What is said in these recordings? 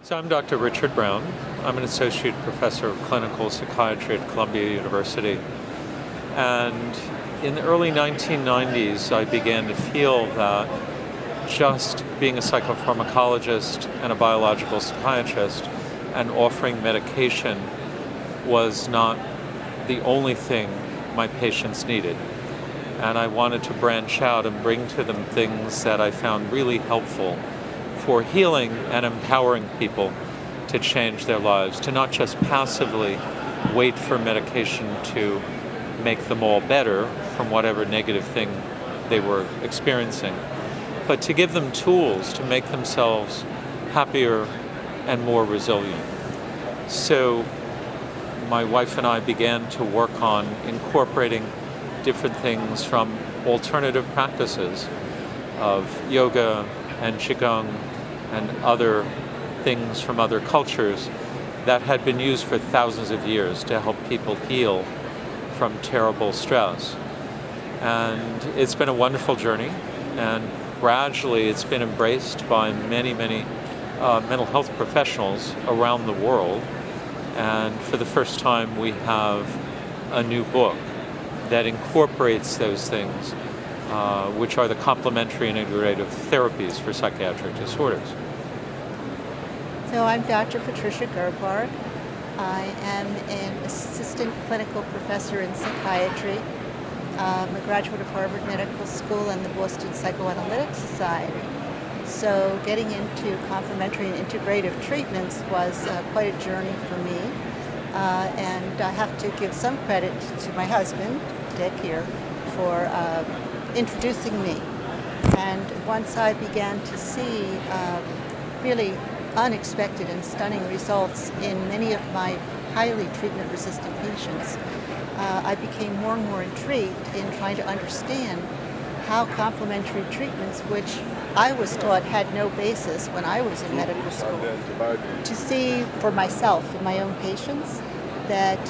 So I'm Dr. Richard Brown. I'm an associate professor of clinical psychiatry at Columbia University. And in the early 1990s, I began to feel that just being a psychopharmacologist and a biological psychiatrist and offering medication was not the only thing my patients needed. And I wanted to branch out and bring to them things that I found really helpful for healing and empowering people to change their lives, to not just passively wait for medication to make them all better from whatever negative thing they were experiencing, but to give them tools to make themselves happier and more resilient. So my wife and I began to work on incorporating different things from alternative practices of yoga and qigong and other things from other cultures that had been used for thousands of years to help people heal from terrible stress. And it's been a wonderful journey, and gradually it's been embraced by many mental health professionals around the world. And for the first time we have a new book that incorporates those things, which are the complementary and integrative therapies for psychiatric disorders. So I'm Dr. Patricia Gerbarg. I am an assistant clinical professor in psychiatry. I'm a graduate of Harvard Medical School and the Boston Psychoanalytic Society. So getting into complementary and integrative treatments was quite a journey for me. And I have to give some credit to my husband, Dick here, for introducing me. And once I began to see really unexpected and stunning results in many of my highly treatment-resistant patients, I became more and more intrigued in trying to understand how complementary treatments, which I was taught had no basis when I was in medical school, to see for myself in my own patients that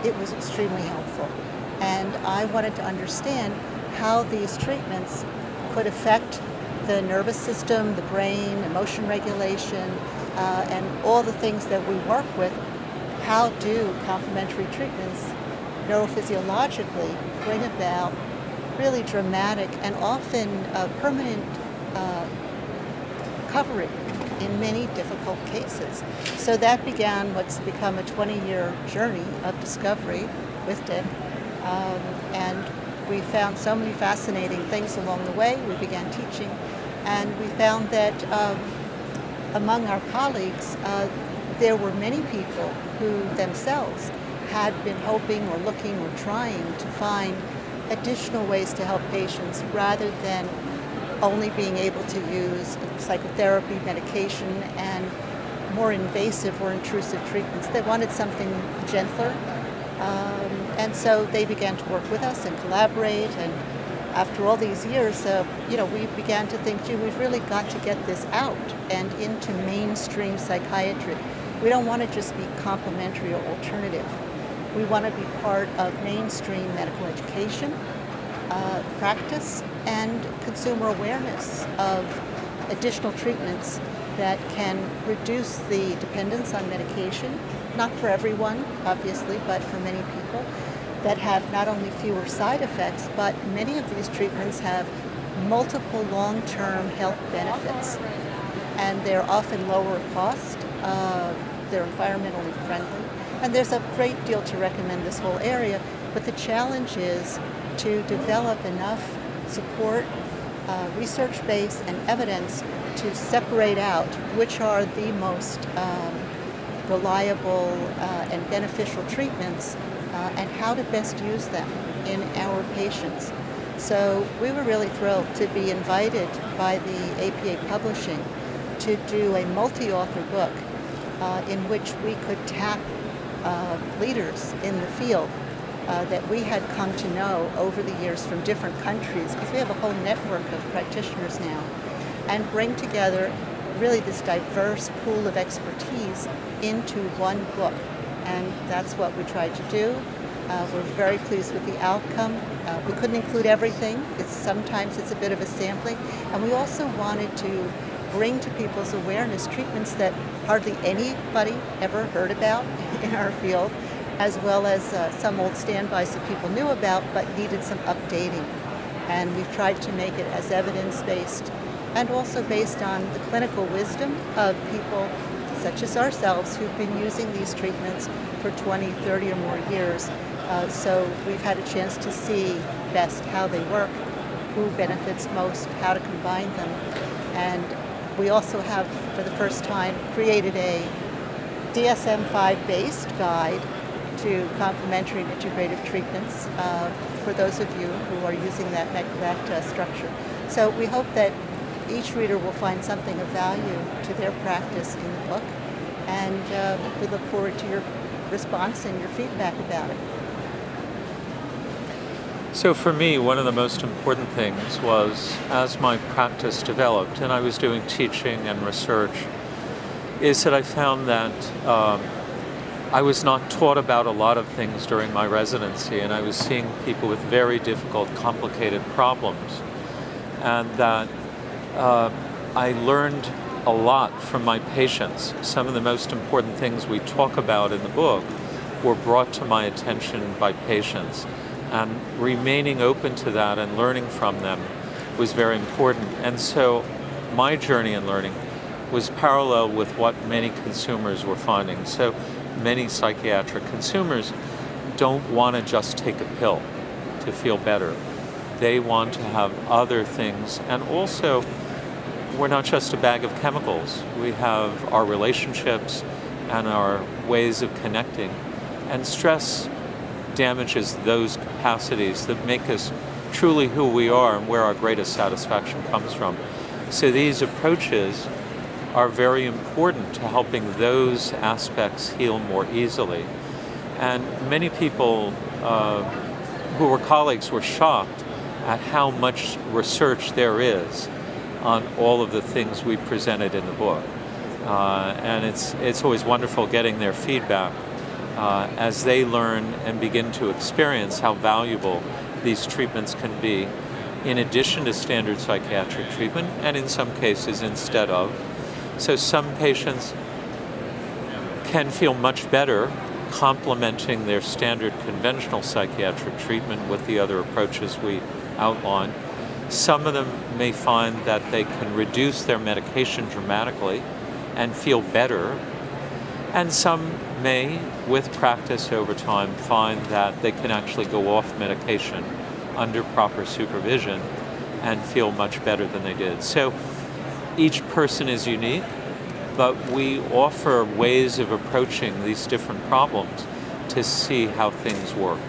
it was extremely helpful. And I wanted to understand how these treatments could affect the nervous system, the brain, emotion regulation, and all the things that we work with. How do complementary treatments neurophysiologically bring about really dramatic and often permanent recovery in many difficult cases? So that began what's become a 20-year journey of discovery with Dick. And we found so many fascinating things along the way. We began teaching, and we found that among our colleagues, there were many people who themselves had been hoping or looking or trying to find additional ways to help patients rather than only being able to use psychotherapy, medication, and more invasive or intrusive treatments. They wanted something gentler. And so they began to work with us and collaborate. And after all these years, we began to think, gee, we've really got to get this out and into mainstream psychiatry. We don't want to just be complementary or alternative. We want to be part of mainstream medical education, practice, and consumer awareness of additional treatments that can reduce the dependence on medication. Not for everyone, obviously, but for many people, that have not only fewer side effects, but many of these treatments have multiple long-term health benefits. And they're often lower cost, they're environmentally friendly, and there's a great deal to recommend this whole area. But the challenge is to develop enough support, research base, and evidence to separate out which are the most reliable and beneficial treatments and how to best use them in our patients. So we were really thrilled to be invited by the APA Publishing to do a multi-author book in which we could tap leaders in the field that we had come to know over the years from different countries, because we have a whole network of practitioners now, and bring together really this diverse pool of expertise into one book. And that's what we tried to do. We're very pleased with the outcome. We couldn't include everything. Sometimes it's a bit of a sampling. And we also wanted to bring to people's awareness treatments that hardly anybody ever heard about in our field, as well as some old standbys that people knew about but needed some updating. And we've tried to make it as evidence-based and also based on the clinical wisdom of people such as ourselves who've been using these treatments for 20, 30 or more years. So we've had a chance to see best how they work, who benefits most, how to combine them. And we also have, for the first time, created a DSM-5 based guide to complementary and integrative treatments for those of you who are using that structure. So we hope that each reader will find something of value to their practice in the book, and we look forward to your response and your feedback about it. So for me, one of the most important things was, as my practice developed and I was doing teaching and research, is that I found that I was not taught about a lot of things during my residency, and I was seeing people with very difficult, complicated problems. And that I learned a lot from my patients. Some of the most important things we talk about in the book were brought to my attention by patients. And remaining open to that and learning from them was very important. And so my journey in learning was parallel with what many consumers were finding. So many psychiatric consumers don't want to just take a pill to feel better. They want to have other things. And also, we're not just a bag of chemicals. We have our relationships and our ways of connecting. And stress damages those capacities that make us truly who we are and where our greatest satisfaction comes from. So these approaches are very important to helping those aspects heal more easily. And many people who were colleagues were shocked at how much research there is on all of the things we presented in the book. And it's always wonderful getting their feedback as they learn and begin to experience how valuable these treatments can be, in addition to standard psychiatric treatment, and in some cases instead of. So some patients can feel much better complementing their standard conventional psychiatric treatment with the other approaches we outline. Some of them may find that they can reduce their medication dramatically and feel better. And some may, with practice over time, find that they can actually go off medication under proper supervision and feel much better than they did. So each person is unique, but we offer ways of approaching these different problems to see how things work.